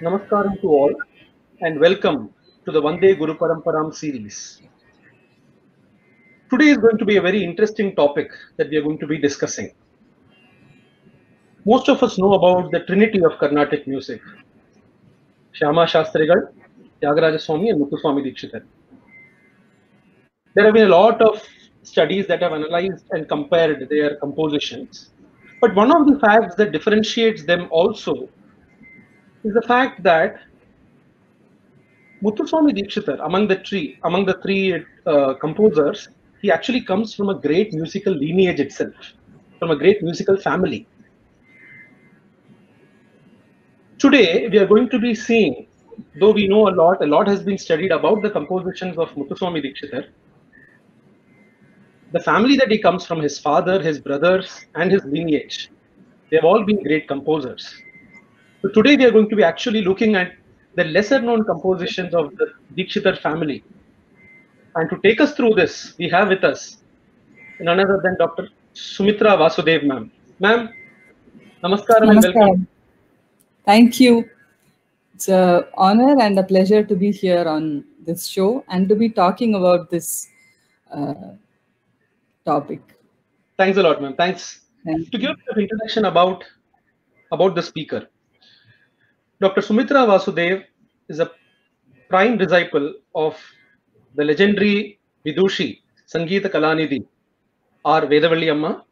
Namaskaram to all and welcome to the Vande Guru Paramparam series. Today is going to be a very interesting topic that we are going to be discussing. Most of us know about the trinity of Carnatic music, Shyama Shastrigal, Tyagaraja Swami and Muthuswami Dikshitar. There have been a lot of studies that have analyzed and compared their compositions. But one of the facts that differentiates them also is the fact that Muthuswami Dikshitar, among the three composers, he actually comes from a great musical lineage itself, from a great musical family. Today, we are going to be seeing, though we know a lot has been studied about the compositions of Muthuswami Dikshitar. The family that he comes from, his father, his brothers, and his lineage, they have all been great composers. So today, we are going to be actually looking at the lesser known compositions of the Dikshitar family. And to take us through this, we have with us none other than Dr. Sumitra Vasudev, ma'am. Ma'am, namaskaram and welcome. Namaskaram. Thank you. It's an honor and a pleasure to be here on this show and to be talking about this topic. Thanks a lot, ma'am. Thanks. To give an introduction about the speaker, Dr. Sumitra Vasudev is a prime disciple of the legendary Vidushi Sangeeta Kalanidhi, R. Vedavalli Amma.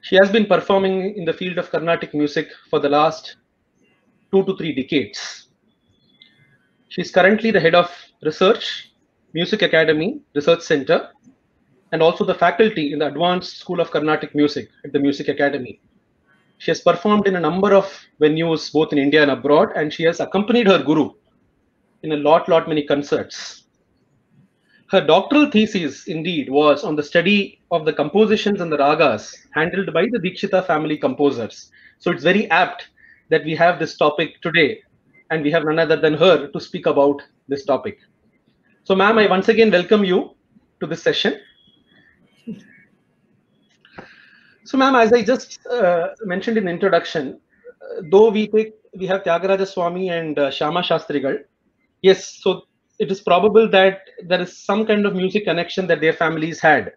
She has been performing in the field of Carnatic music for the last 2 to 3 decades. She is currently the head of research, Music Academy Research Center, and also the faculty in the Advanced School of Carnatic Music at the Music Academy. She has performed in a number of venues both in India and abroad, and she has accompanied her guru in a lot many concerts. Her doctoral thesis indeed was on the study of the compositions and the ragas handled by the Dikshita family composers. So it's very apt that we have this topic today, and we have none other than her to speak about this topic. So ma'am, I once again welcome you to this session. So ma'am, as I just mentioned in the introduction, though we have Tyagaraja Swami and Shyama Shastrigal, yes, so it is probable that there is some kind of music connection that their families had.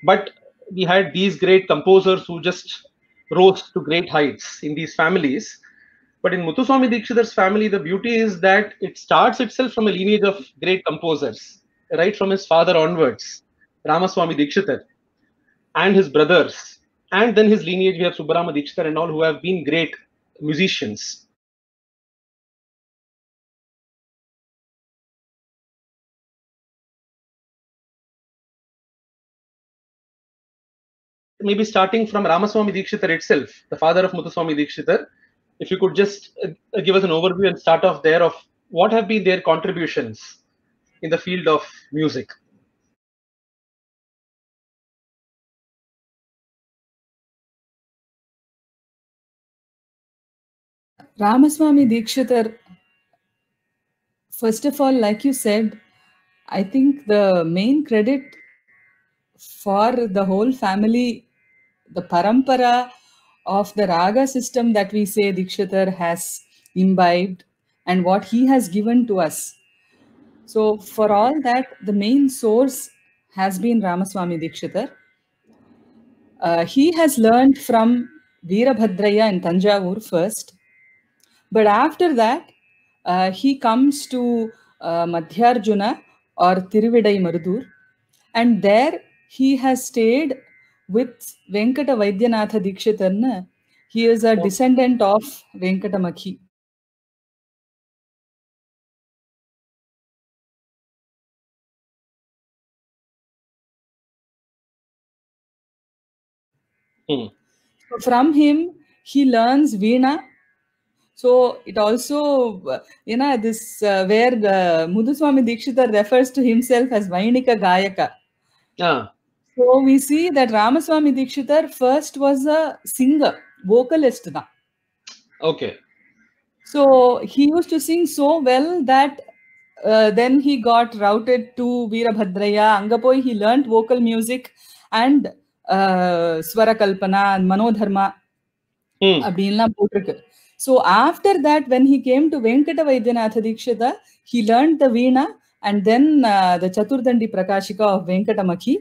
But we had these great composers who just rose to great heights in these families. But in Muthuswami Dikshitar's family, the beauty is that it starts itself from a lineage of great composers, right from his father onwards, Ramaswamy Dikshitar, and his brothers. And then his lineage, we have Subbarama Dikshitar and all who have been great musicians. Maybe starting from Ramaswamy Dikshitar itself, the father of Muthuswami Dikshitar, if you could just give us an overview and start off there of what have been their contributions in the field of music. Ramaswamy Dikshitar, first of all, like you said, I think the main credit for the whole family, the parampara of the raga system that we say Dikshitar has imbibed and what he has given to us. So for all that, the main source has been Ramaswamy Dikshitar. He has learned from Veerabhadraya in Tanjavur first. But after that, he comes to Madhyarjuna or Thiruvidai Marudur. And there he has stayed with Venkata Vaidyanatha Dikshitarna. He is a descendant of Venkatamakhi. From him, he learns Veena. So it also, this where Muthuswami Dikshitar refers to himself as Vainika Gayaka. So we see that Ramaswamy Dikshitar first was a singer, vocalist. Okay. So he used to sing so well that then he got routed to Veerabhadraya. Angapoi he learnt vocal music and Swara Kalpana and Manodharma. அப்படின்லாம் போட்டிருக்கு. So after that, when he came to Venkata Vaidyanatha Dikshita, he learned the Veena and then the Chaturdandi Prakashika of Venkatamaki.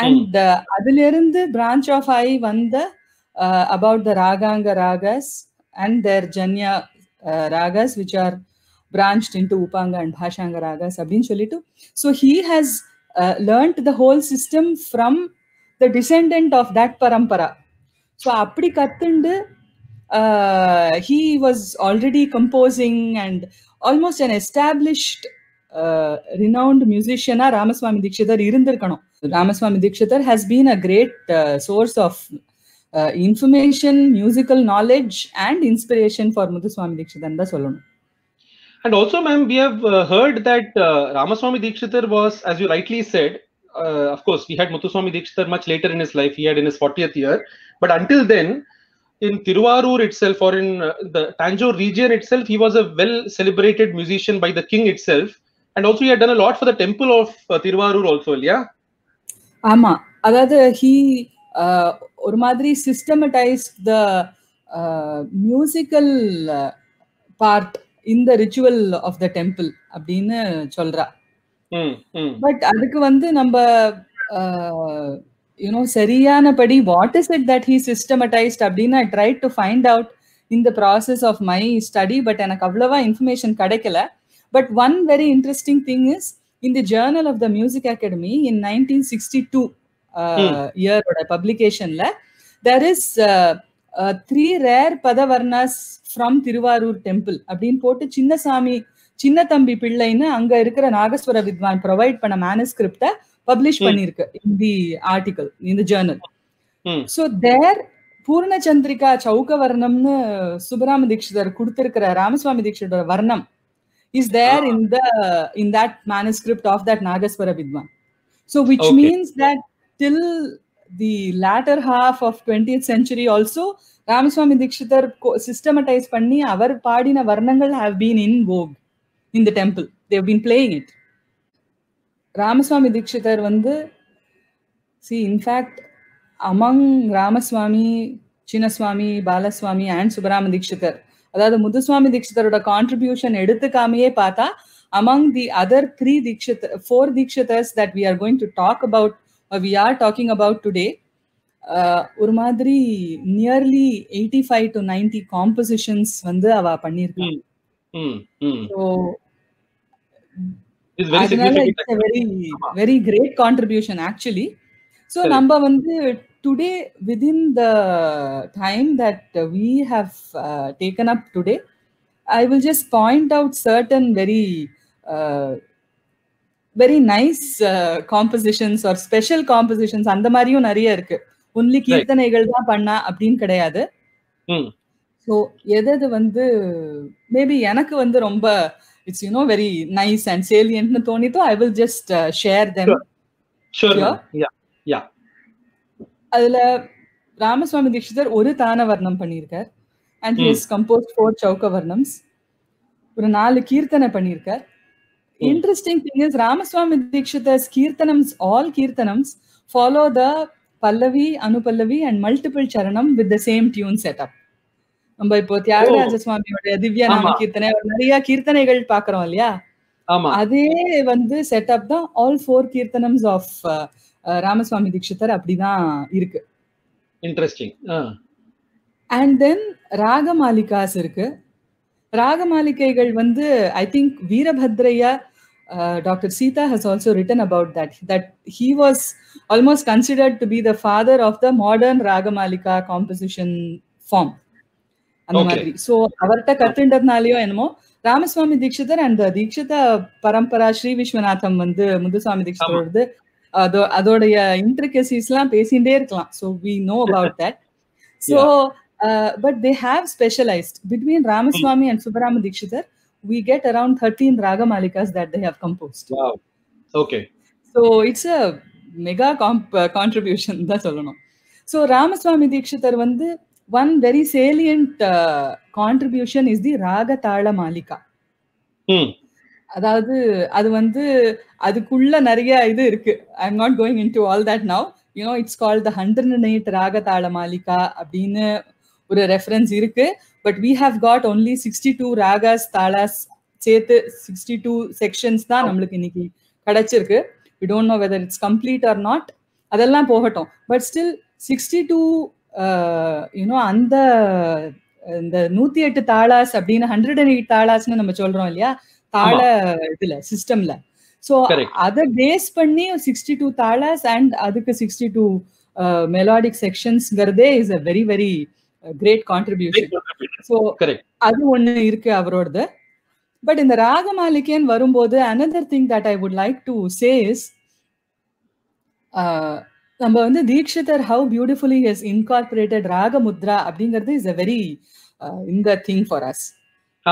And adilirundu branch of I vanda about the Raganga Ragas and their Janya Ragas, which are branched into Upanga and Bhashanga Ragas. So he has learnt the whole system from the descendant of that parampara. So apdi kattundu he was already composing and almost an established renowned musician Ramaswamy Dikshitar irundirkanum. Ramaswamy Dikshitar has been a great source of information, musical knowledge and inspiration for Muthuswamy Dikshitar da sollanum. And also, ma'am, we have heard that Ramaswamy Dikshitar was, as you rightly said, of course, we had Muthuswamy Dikshitar much later in his life. He had in his 40th year. But until then, in Tiruvarur itself, or in the Tanjore region itself, he was a well-celebrated musician by the king itself. And also, he had done a lot for the temple of Tiruvarur also, yeah? Ama. Adada, he or madri systematized the musical part in the ritual of the temple அப்படின்னு சொல்றா. But அதுக்கு வந்து நம்ம சரியானபடி what is it that he systematized அப்படின்னு I tried to find out in the process of my study, but எனக்கு அவ்வளவா information கிடைக்கல. But one very interesting thing is, in the Journal of the Music Academy in 1962 year publication la, there is 3 rare Padavarnas from Tiruvarur temple அப்படின்னு போட்டு சின்னதம்பி பிள்ளைன்னு அங்க இருக்கிற நாகஸ்வர வித்வான் provide பண்ண மேனுஸ்கிரிப்ட பப்ளிஷ் பண்ணிருக்கு in the article in the journal. So there Purnachandrika சௌக வர்ணம்னு சுப்பராம தீக்ஷிதர் கொடுத்திருக்கிற ராமசுவாமி தீக்ஷிதரோட வர்ணம் is there in that manuscript of that Nagaswara Vidwan. So which means that till the latter half of 20th century also, Ramaswamy Dikshitar systematize panni avar paadina varnangal have been in vogue in the temple. They have been playing it. Ramaswamy Dikshitar vandu, see, in fact, among Ramaswamy, Chinnaswamy, Balaswamy and Subbarama Dikshitar, அதாவது Muthuswami தீக்ஷிதரோட contribution எடுத்துக்காமையே பார்த்தா among the other 4 Dikshitars that we are going to talk about, or we are talking about today, ஒரு மாதிரி nearly 85 to 90 compositions வந்து அவ பண்ணியிருக்கா. So it's a very great contribution actually. So நம்ம வந்து today, within the time that we have taken up today, I will just point out certain very nice compositions or special compositions. அந்த மாதிரியும் நிறைய இருக்கு. only கீர்த்தனைகள் தான் பண்ணா அப்படின்னு கிடையாது. So எது வந்து மேபி எனக்கு வந்து ரொம்ப it's very nice and salient னு தோணிதோ, I will just share them. Sure. Yeah. அதுல ராமசுவாமி தீக்ஷிதர் ஒரு தான வர்ணம் பண்ணியிருக்கார். And he has composed 4 சௌக்க வர்ணம்ஸ். ஒரு 4 கீர்த்தனை பண்ணியிருக்கார். Interesting thing is, Ramaswamy Dikshitar's kirtanams, all kirtanams follow the Pallavi, Anupallavi and multiple charanam with the same tune setup. நம்ம இப்போ தியாகராஜ சுவாமியோட திவ்ய நாம கீர்த்தனை நிறைய கீர்த்தனைகள் பாக்குறோம் இல்லையா, அதே வந்து செட்டப் தான் all 4 kirtanams of Ramaswamy Dikshitar அப்படிதான் இருக்கு. இன்ட்ரெஸ்டிங். And then ராகமாலிகாஸ் இருக்கு. ராகமாலிகைகள் வந்து I think வீரபத்ரையா, Dr. Sita has also written about that he was almost considered to be the father of the modern Ragamalika composition form. அந்த மாதிரி. So அவர்கிட்ட கத்துண்டதுனாலயோ என்னமோ Ramaswamy Dikshitar and the Dikshita பரம்பரா ஸ்ரீ விஸ்வநாதம் வந்து முத்துசுவாமி தீக்ஷிதரோடது அதோடைய intricacies எல்லாம் பேசிட்டே இருக்கலாம். So we know about that. So but they have specialized between Ramaswamy and Subbarama Dikshitar. We get around 13 Ragamalikas that they have composed. Wow. Okay. So it's a mega contribution da sollanum. So Ramaswamy Dikshitar vandu one very salient contribution is the Raga Tala Malika. அதாவது அது வந்து அதுக்குள்ள நிறைய இது இருக்கு. I'm not going into all that now. It's called the 108 Raga Tala Malika அப்படின்னு ஒரு reference இருக்கு. but we have got only 62 ragas talas சேர்த்து 62 sections தான் நம்மளுக்கு இன்னைக்கு கிடைச்சிருக்கு. We don't know whether it's complete or not. அதெல்லாம் போகட்டும். But still 62 அந்த இந்த 108 தாளாஸ் அப்படின்னு 108 தாளாஸ்னு நம்ம சொல்றோம் இல்லையா தாள இதுல சிஸ்டம்ல. ஸோ அதை பேஸ் பண்ணி 62 தாளாஸ் அண்ட் அதுக்கு 62 மெலாடிக் செக்ஷன்ஸ்ங்கிறதே is a very very great contribution. So அது ஒண்ணு இருக்கு அவரோடது. பட் இந்த ராகமாலிகேன்னு வரும்போது another thing that I would like to say is நம்ம வந்து Dikshitar how beautifully has incorporated ராகமுத்ரா அப்படிங்கிறது is a very in the thing for us.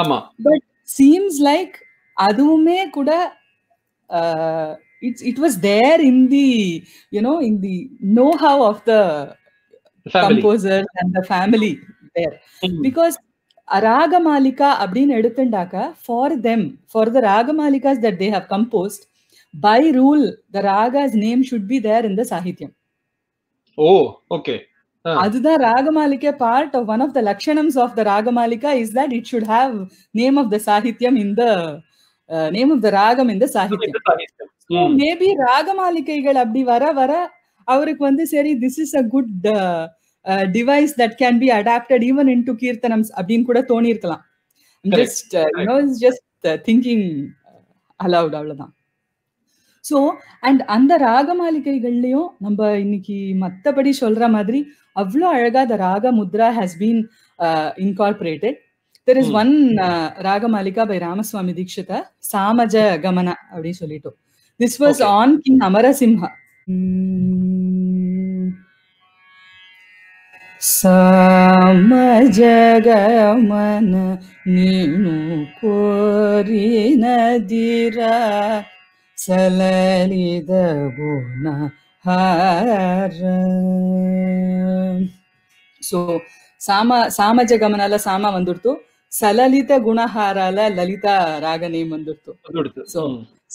ஆமா. But seems like அதுவுமே கூட it was there in the in the know-how of the composers and the family there. Because Ragamalika அப்படின்னு எடுத்துட்டாக்க for them, for the ராகமாலிகாஸ் that they have composed, by rule the raga's name should be there in the sahityam. Oh, okay. அதுதான் Ragamalika part of one of the lakshanams of the Ragamalika is that it should have name of the sahityam in the name of the ragam in the sahityam. So maybe ராகமாலிகைகள் அப்படி வர வர அவருக்கு வந்து சரி this is a good device that can be adapted even into kirtanams அப்படின்னு கூட தோணி இருக்கலாம். Just it's just thinking aloud அவ்வளவுதான். ஸோ அண்ட் அந்த ராகமாலிகைகள்லயும் நம்ம இன்னைக்கு மற்றபடி சொல்ற மாதிரி அவ்வளோ அழகா the ragamudra has been incorporated. There is one ragamalika by Ramaswami Dikshita, Samaja Gamana அப்படின்னு சொல்லிட்டு. This was on king Amarasimha. Samaja Gamana நீனு கோரினதிரா சலலித குணஹார. ಸೊ ಸಾಮಜ ಗಮನಾಲ ಸಾಮ ಬಂದಿರ್ತು, ಸಲಲಿತ ಗುಣಹಾರಾಲ ಲಲಿತಾ ರಾಗ ನೇಮ್ ಬಂದಿರ್ತು. ಸೊ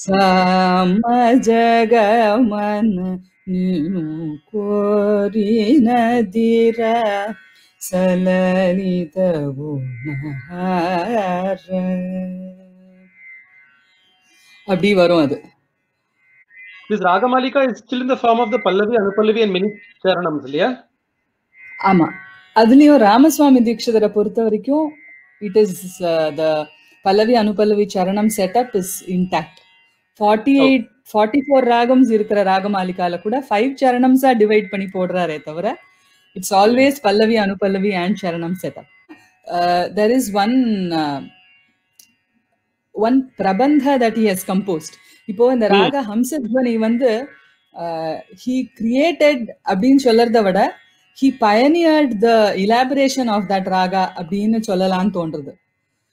ಸಾಮಜ ಗಮನ ನೀನು ಕೋರಿನದಿರ ಸಲಲಿತ ಗುಣಹಾರ அப்படி வரும் அது. This Ragamalika is still in the form of the Pallavi, Anupallavi and many charanams, இல்லையா? ஆமா. அதுலயும் ராமசுவாமி தீக்ஷிதரை பொறுத்த வரைக்கும் it is the Pallavi, Anupallavi, charanam setup is intact. 44 ராகம்ஸ் இருக்கிற ராகமாலிகால கூட 5 charanams டிவைட் பண்ணி போடுறாரே தவிர it's always Pallavi, Anupallavi and charanam setup. There is one prabandha that he has composed. இப்போ இந்த ராக ஹம்சத்வனி வந்து he created அப்படின்னு சொல்றத விட he pioneered the elaboration of that raga அப்படின்னு சொல்லலாம்னு தோன்றது.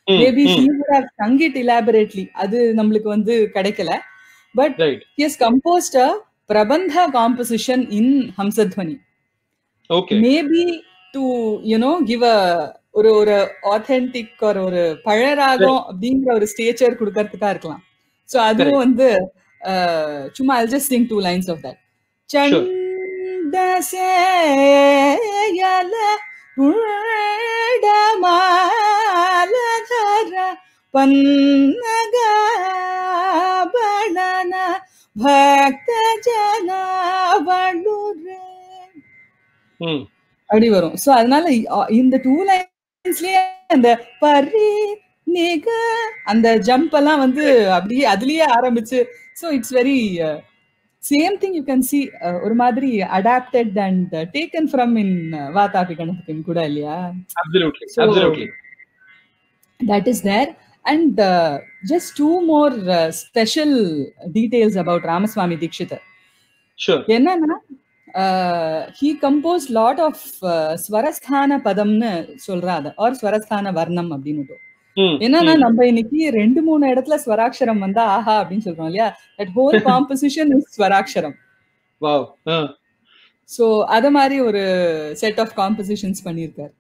Maybe he would have sung it elaborately, அது நம்மளுக்கு வந்து கிடைக்கல. But he has composed a prabandha composition in hamsadhwani. Okay. Maybe to give a ஒரு ஆத்தென்டிக் ஒரு பழராகம் அப்படிங்கிற ஒரு ஸ்டேச்சர் கொடுக்கறதுக்கா இருக்கலாம். சோ அதுவும் வந்து சும்மா I'll just sing 2 lines of that. சண்டசேயல உடமாலதர பன்னகபலன பக்த ஜனவடுரே அப்படி வரும். சோ அதனால இந்த 2 லைன்ஸ்லயே அந்த பரி நிக அந்த ஜம்ப் எல்லாம் வந்து அப்படியே அதுலயே ஆரம்பிச்சு. So it's very same thing you can see ஒரு மாதிரி adapted and taken from in Vatapi கணபதியும் கூட இல்லையா? Absolutely. That is there. And just 2 more special details about Ramaswamy Dikshita. Sure. என்னன்னா he composed lot of ஸ்வரஸ்தான பதம்னு சொல்றாத or ஸ்வரஸ்தான வர்ணம் அப்படின்னு. என்னன்னா நம்ம இன்னைக்கு 2-3 இடத்துல ஸ்வராட்சரம் வந்தா ஆஹா அப்படின்னு சொல்றோம் இல்லையா? that whole composition is ஸ்வராட்சரம். Wow. So அத மாதிரி ஒரு செட் ஆஃப் காம்போசிஷன்ஸ் பண்ணிருக்காரு.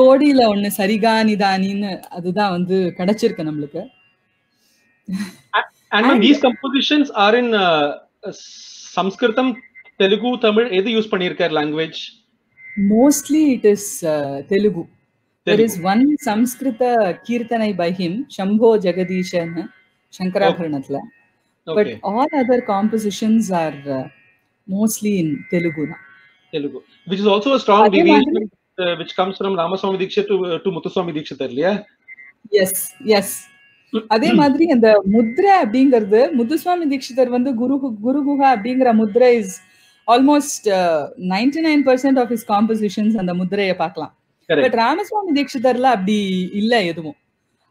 தோடியில ஒண்ணு சரிகா நிதானின்னு அதுதான் வந்து கிடைச்சிருக்கு நம்மளுக்கு. And these compositions are in Sanskritam, Telugu, Tamil, எது யூஸ் பண்ணிருக்கார் language? Mostly it is Telugu. There is one Samskrita Kirtanai by him, Shambho Jagadishan, Shankarabharanathla. But all other compositions are mostly in Telugu. Telugu, which is also a strong deviation which comes from Ramaswamy Dikshit to Muthuswamy Dikshit earlier. Yes, yes. அதே மாதிரி அந்த முத்ரா அப்படிங்கிறது முத்துசுவாமி தீட்சிதர் வந்து குருகுஹா அப்படிங்கிற mudra is almost 99% of his compositions அந்த முத்ரையை பார்க்கலாம். But Ramaswamy தீட்சிதர்ல அப்படி இல்ல எதுவும்.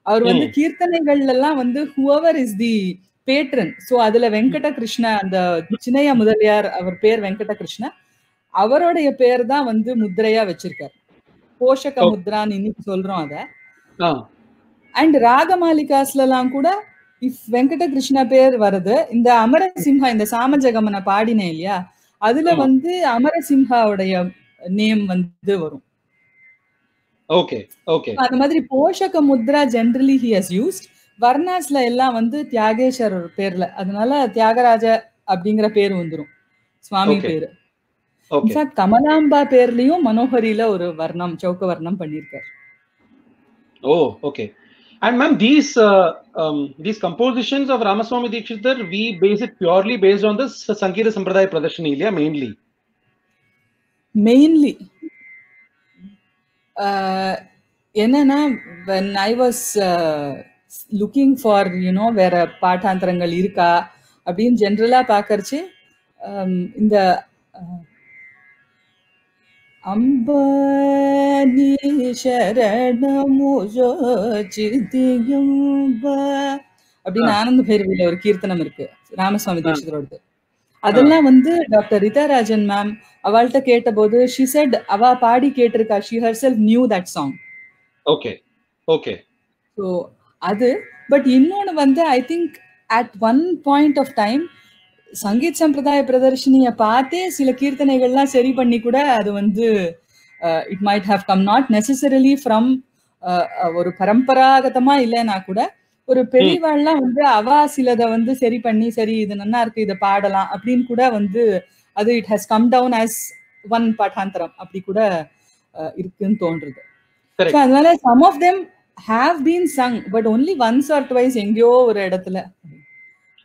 அவர் வந்து கீர்த்தனைகள்ல எல்லாம் வந்து whoever is the patron. So அதுல வெங்கட கிருஷ்ண, அந்த சின்னையா முதலியார், அவர் பேர் வெங்கட கிருஷ்ண, அவருடைய பேர் தான் வந்து முத்ரையா வச்சிருக்காரு. போஷக முத்ரான்னு இன்னைக்கு சொல்றோம் அத. அண்ட் ராகமாலிகாஸ்ல எல்லாம் கூட இஃப் வெங்கட கிருஷ்ணா பேர் வருது, இந்த அமரசிம்ஹா, இந்த சாமஜகமனை பாடினேன் இல்லையா, அதுல வந்து அமரசிம்ஹாவுடைய நேம் வந்து வரும். Okay okay. அந்த மாதிரி போஷக முத்ரா ஜெனரலி ஹி ஹஸ் யூஸ்ட். வர்ணாஸ்ல எல்லாம் வந்து தியாகேஸ்வர் பேர்ல, அதனால தியாகராஜ அப்படிங்கிற பேர் வந்துரும், சுவாமி பேரு. இன்ஃபேக்ட் கமலாம்பா பேர்லயும் மனோஹரியில ஒரு வர்ணம், சௌக்க வர்ணம் பண்ணிருக்காரு. ஓ okay. And ma'am, these compositions of Ramaswamy Dikshithar, we base it purely based on this Sangeeta Sampradaya Pradarshani, mainly. Mainly. Enna, when I was looking for, where பாட்டாந்தரங்கள் இருக்கா அப்படின்னு ஜெனரலா பாக்கறச்சு, இந்த அம்பனி சரணமுஜோசிதியும்ப அப்படின்னு ஆனந்த பைரவியில ஒரு கீர்த்தனம் இருக்கு ராமசுவாமி தீட்சிதரோடது. அதெல்லாம் வந்து டாக்டர் ரிதாராஜன் மேம் அவள்கிட்ட கேட்ட போது she said அவ பாடி கேட்டிருக்கா, she herself knew that song. Okay, okay. So அது. பட் இன்னொன்னு வந்து I think at one point of time Sangeet சம்பிரதாய பிரதர்ஷனிய பார்த்தே சில கீர்த்தனைகள்லாம் சரி பண்ணி கூட அது வந்து it might have come not necessarily from ஒரு பரம்பராகதமா இல்லைன்னா கூட ஒரு பெரியவாள்லாம் வந்து அவா சிலதை வந்து சரி பண்ணி, சரி இது நல்லா இருக்கு இதை பாடலாம் அப்படின்னு கூட வந்து அது it has come down as one பாட்டாந்தரம் அப்படி கூட இருக்குன்னு தோன்றுது. அதனால some of them have been sung but only once or twice எங்கேயோ ஒரு இடத்துல.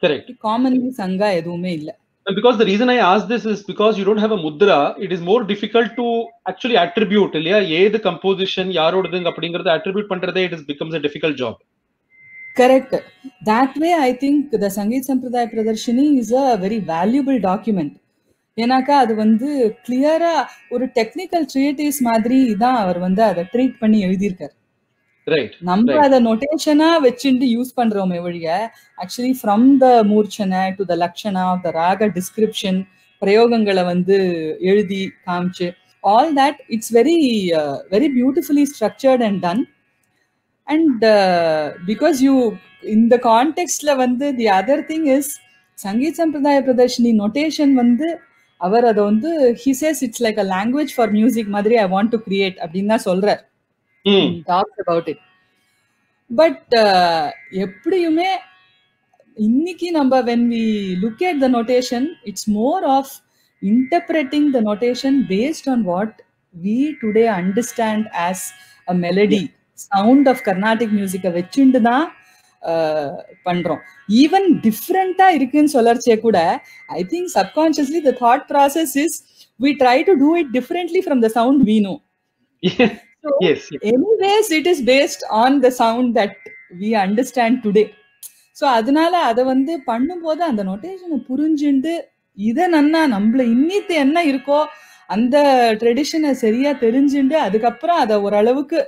Correct. Commonly sanga edume illa. Because the reason I ask this is because you don't have a mudra, it is more difficult to actually attribute illaya the composition yarodudunga அப்படிங்கறது attribute பண்றதே it becomes a difficult job. Correct. That way I think the Sangeet Sampradaya Pradarshani is a very valuable document. ஏனாக்கா அது வந்து கிளியரா ஒரு technical treaties மாதிரி தான் அவர் வந்து அதை ட்ரீட் பண்ணி எழுதியிருக்காரு. நம்ம அத நோட்டேஷனா வச்சுட்டு யூஸ் பண்றோமே ஒழிய actually from the murchana to the lakshana of the raga description, பிரயோகங்களை வந்து எழுதி காமிச்சு, all that it's very very beautifully structured and done. And because you இந்த கான்டெக்ட்ல வந்து the other thing is Sangeet Sampradaya Pradarshini notation வந்து அவர் அதை வந்து he says it's like a language for music மாதிரி I want to create அப்படின்னு தான் சொல்றார். Talks about it. But எப்படியுமே இன்னைக்கு நம்ம when we look at the notation, it's more of interpreting the notation based on what we today understand as a melody, sound of Carnatic music வச்சுண்டு தான் பண்றோம். Even டிஃப்ரெண்டா இருக்குன்னு சொல்லறச்சே கூட I think subconsciously the thought process is we try to do it differently from the sound we know. So, yes. Anyways, it is based on the sound that we understand today. So அதனால அதை வந்து பண்ணும்போது அந்த நோட்டேஷனை புரிஞ்சுண்டு இதை நன்னா நம்மள இன்னித்து என்ன இருக்கோ அந்த ட்ரெடிஷனை சரியா தெரிஞ்சுண்டு அதுக்கப்புறம் அதை ஓரளவுக்கு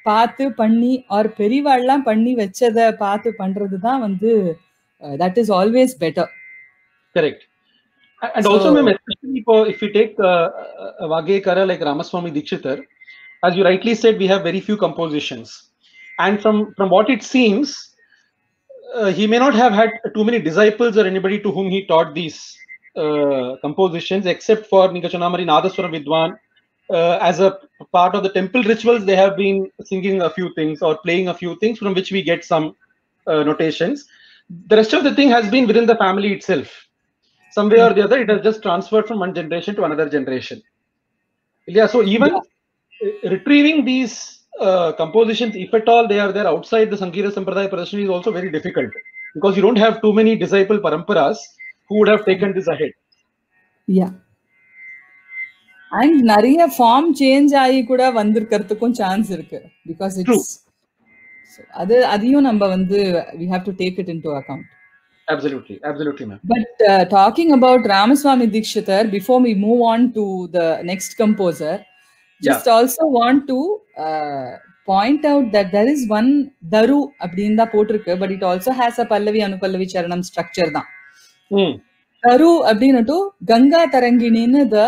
பார்த்து பண்ணி ஒரு பெரியவாள்லாம் பண்ணி வச்சதை பார்த்து பண்றதுதான் வந்து that is always better. Correct. And also ma'am, especially if you take Vagekara like Ramaswamy Dikshithar, as you rightly said, we have very few compositions, and from what it seems, he may not have had too many disciples or anybody to whom he taught these compositions, except for Nikachanamari Nadaswara Vidwan. As a part of the temple rituals, they have been singing a few things or playing a few things from which we get some notations. The rest of the thing has been within the family itself. Some way or the other, it has just transferred from one generation to another generation. Yeah, so even retrieving these compositions, if at all they are there outside the Sankira Sampradaya Pradashani, is also very difficult because you don't have too many disciple paramparas who would have taken this ahead. Yeah. And நிறைய form change ஆகி கூட வந்திருக்கிறதுக்கும் chance இருக்கு because it's அதையும் நம்ம வந்து we have to take it into account. Absolutely, absolutely, ma'am. But talking about Ramaswamy Dikshitar, before we move on to the next composer, just also want to point out that there is one Daru அப்படின்னு தான் போட்டிருக்கு, but it also has a Pallavi Anupallavi Charanam structure தான். Daru அப்படின்னுட்டு கங்கா தரங்கிணின்னு the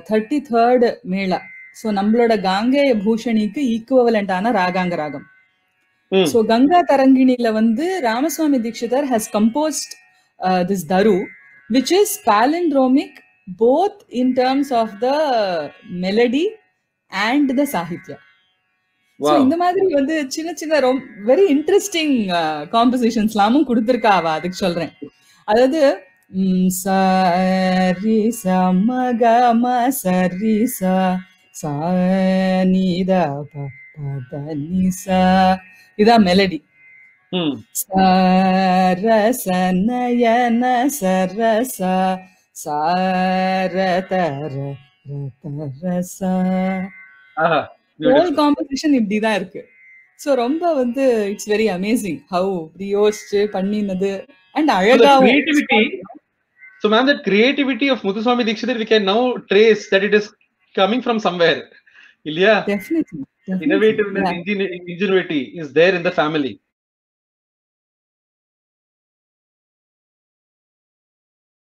33rd mela. So நம்மளோட காங்கேய பூஷணிக்கு equivalent ஆன ராகாங்க ராகம். So Ganga Taranginila vandu Ramaswamy Dikshitar has composed this Daru, which is palindromic both in terms of the melody and the Sahitya. Wow. So இந்த மாதிரி வந்து சின்ன சின்ன very interesting compositions லாமும் கொடுத்திருக்கா அவ, அதுக்கு சொல்றேன். அதாவது சரி சமகம சரி ச நித பதனிசா, இதான் மெலடி. சரச நயன சரச சாரதர ரதரச, ஹோல் காம்போசிஷன் இப்படிதான் இருக்கு. ஸோ ரொம்ப வந்து இட்ஸ் வெரி அமேசிங் ஹவு இப்படி யோசிச்சு பண்ணினது அண்ட் அழகாவும். So ma'am, that creativity of Muthuswamy Dikshitar we can now trace that it is coming from somewhere. Ilya? Definitely. Innovativeness, ingenuity is there in the family.